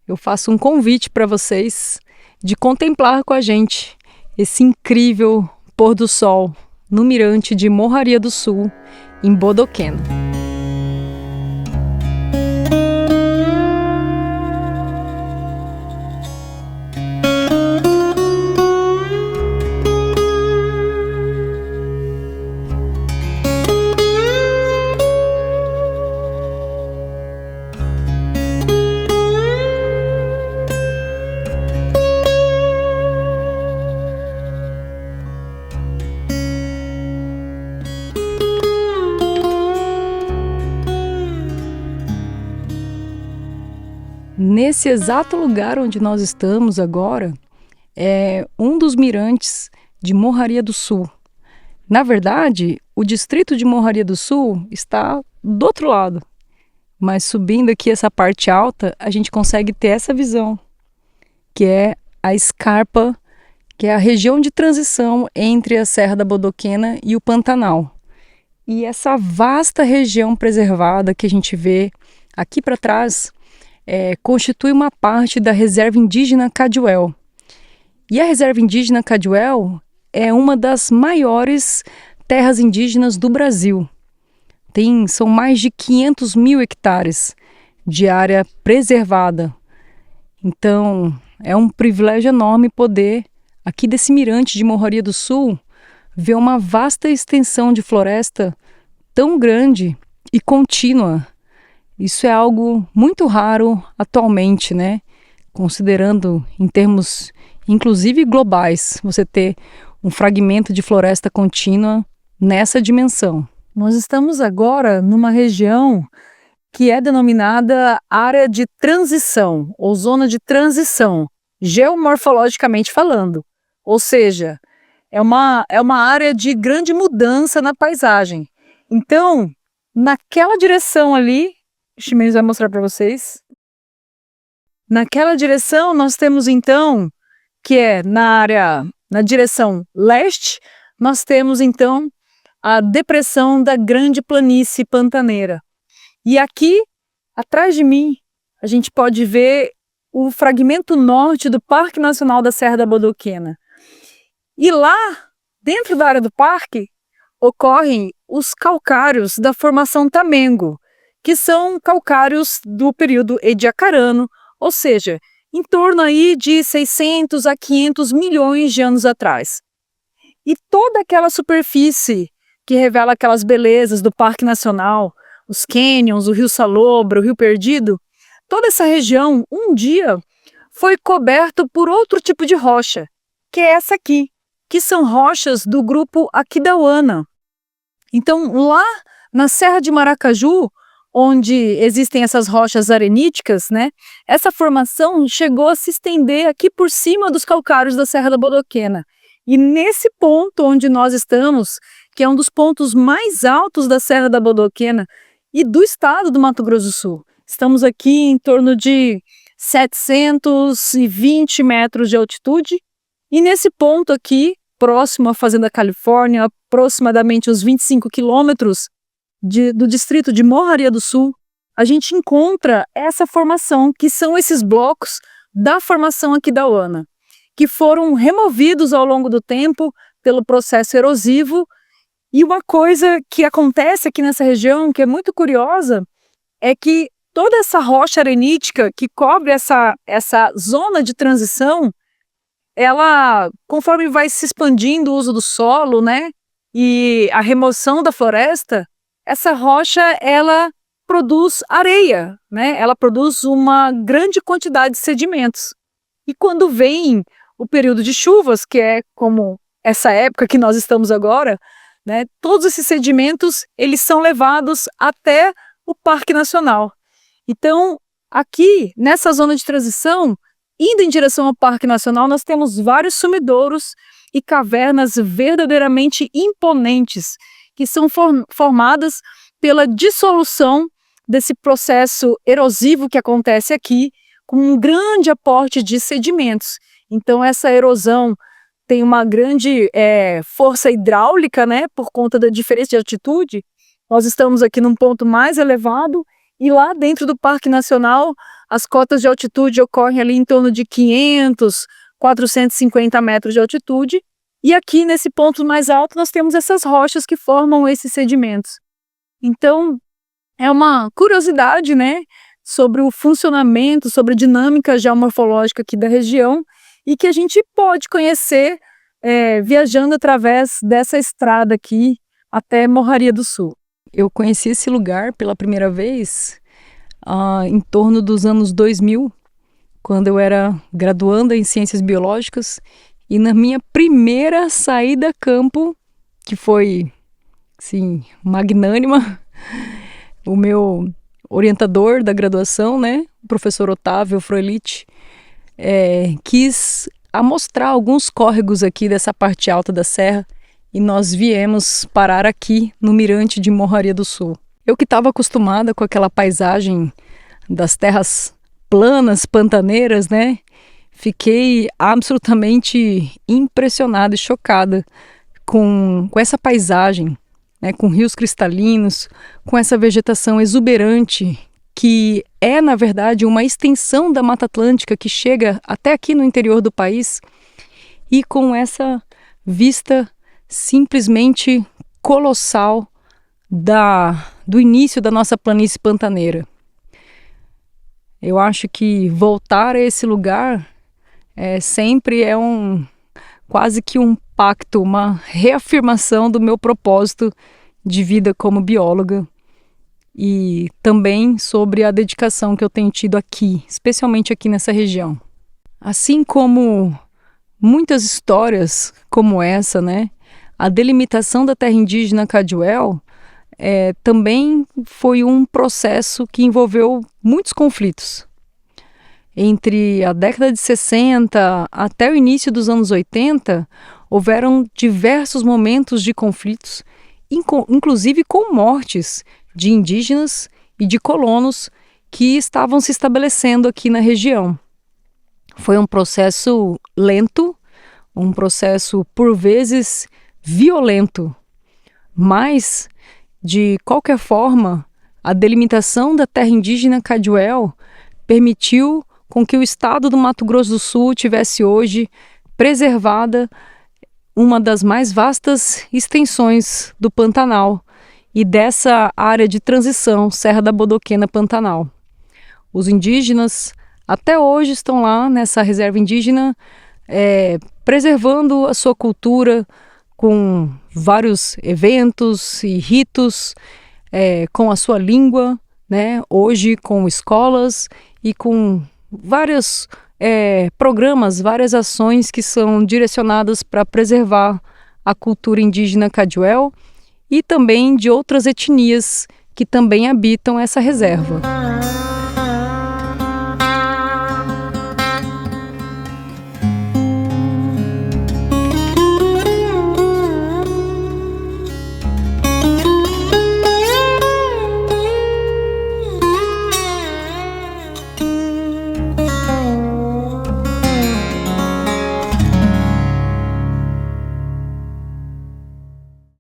eu faço um convite para vocês de contemplar com a gente esse incrível pôr do sol no mirante de Morraria do Sul, em Bodoquena. Nesse exato lugar onde nós estamos agora, é um dos mirantes de Morraria do Sul. Na verdade, o distrito de Morraria do Sul está do outro lado, mas subindo aqui essa parte alta, a gente consegue ter essa visão, que é a escarpa, que é a região de transição entre a Serra da Bodoquena e o Pantanal. E essa vasta região preservada que a gente vê aqui para trás constitui uma parte da Reserva Indígena Caduel. E a Reserva Indígena Caduel é uma das maiores terras indígenas do Brasil. São mais de 500 mil hectares de área preservada. Então, é um privilégio enorme poder, aqui desse mirante de Morraria do Sul, ver uma vasta extensão de floresta tão grande e contínua. Isso é algo muito raro atualmente, né? Considerando em termos, inclusive globais, você ter um fragmento de floresta contínua nessa dimensão. Nós estamos agora numa região que é denominada área de transição, ou zona de transição, geomorfologicamente falando. Ou seja, é uma área de grande mudança na paisagem. Então, naquela direção ali, o Ximenes vai mostrar para vocês. Naquela direção nós temos então, que é na direção leste, nós temos então a depressão da Grande Planície Pantaneira. E aqui, atrás de mim, a gente pode ver o fragmento norte do Parque Nacional da Serra da Bodoquena. E lá, dentro da área do parque, ocorrem os calcários da formação Tamengo, que são calcários do período ediacarano, ou seja, em torno aí de 600 a 500 milhões de anos atrás. E toda aquela superfície que revela aquelas belezas do Parque Nacional, os cânions, o Rio Salobra, o Rio Perdido, toda essa região, um dia, foi coberta por outro tipo de rocha, que é essa aqui, que são rochas do grupo Aquidauana. Então, lá na Serra de Maracaju, onde existem essas rochas areníticas, né, essa formação chegou a se estender aqui por cima dos calcários da Serra da Bodoquena. E nesse ponto onde nós estamos, que é um dos pontos mais altos da Serra da Bodoquena e do estado do Mato Grosso do Sul, estamos aqui em torno de 720 metros de altitude, e nesse ponto aqui, próximo à Fazenda Califórnia, aproximadamente uns 25 quilômetros do distrito de Morraria do Sul, a gente encontra essa formação, que são esses blocos da formação Aquidauana, que foram removidos ao longo do tempo pelo processo erosivo. E uma coisa que acontece aqui nessa região, que é muito curiosa, é que toda essa rocha arenítica que cobre essa zona de transição, ela, conforme vai se expandindo o uso do solo, né, e a remoção da floresta, essa rocha, ela produz areia, né? Ela produz uma grande quantidade de sedimentos. E quando vem o período de chuvas, que é como essa época que nós estamos agora, né, todos esses sedimentos, eles são levados até o Parque Nacional. Então, aqui, nessa zona de transição, indo em direção ao Parque Nacional, nós temos vários sumidouros e cavernas verdadeiramente imponentes, que são formadas pela dissolução desse processo erosivo que acontece aqui, com um grande aporte de sedimentos. Então, essa erosão tem uma grande força hidráulica, né, por conta da diferença de altitude. Nós estamos aqui num ponto mais elevado E lá dentro do Parque Nacional, as cotas de altitude ocorrem ali em torno de 500, 450 metros de altitude. E aqui nesse ponto mais alto nós temos essas rochas que formam esses sedimentos. Então, é uma curiosidade, né, sobre o funcionamento, sobre a dinâmica geomorfológica aqui da região e que a gente pode conhecer viajando através dessa estrada aqui até Morraria do Sul. Eu conheci esse lugar pela primeira vez em torno dos anos 2000, quando eu era graduanda em Ciências Biológicas, e na minha primeira saída a campo, que foi, sim, magnânima, o meu orientador da graduação, né, o professor Otávio Froelich, quis mostrar alguns córregos aqui dessa parte alta da serra, e nós viemos parar aqui no Mirante de Morraria do Sul. Eu que estava acostumada com aquela paisagem das terras planas, pantaneiras, né? Fiquei absolutamente impressionada e chocada com essa paisagem, né? Com rios cristalinos, com essa vegetação exuberante, que é, na verdade, uma extensão da Mata Atlântica que chega até aqui no interior do país, e com essa vista simplesmente colossal do início da nossa planície pantaneira. Eu acho que voltar a esse lugar sempre é quase que um pacto, uma reafirmação do meu propósito de vida como bióloga, e também sobre a dedicação que eu tenho tido aqui, especialmente aqui nessa região. Assim como muitas histórias como essa, né? A delimitação da terra indígena Caduel também foi um processo que envolveu muitos conflitos. Entre a década de 60 até o início dos anos 80, houveram diversos momentos de conflitos, inclusive com mortes de indígenas e de colonos que estavam se estabelecendo aqui na região. Foi um processo lento, um processo por vezes violento, mas, de qualquer forma, a delimitação da terra indígena Caduel permitiu com que o estado do Mato Grosso do Sul tivesse hoje preservada uma das mais vastas extensões do Pantanal e dessa área de transição, Serra da Bodoquena Pantanal. Os indígenas até hoje estão lá nessa reserva indígena, preservando a sua cultura com vários eventos e ritos, com a sua língua, né? Hoje com escolas e com vários programas, várias ações que são direcionadas para preservar a cultura indígena Caduel e também de outras etnias que também habitam essa reserva.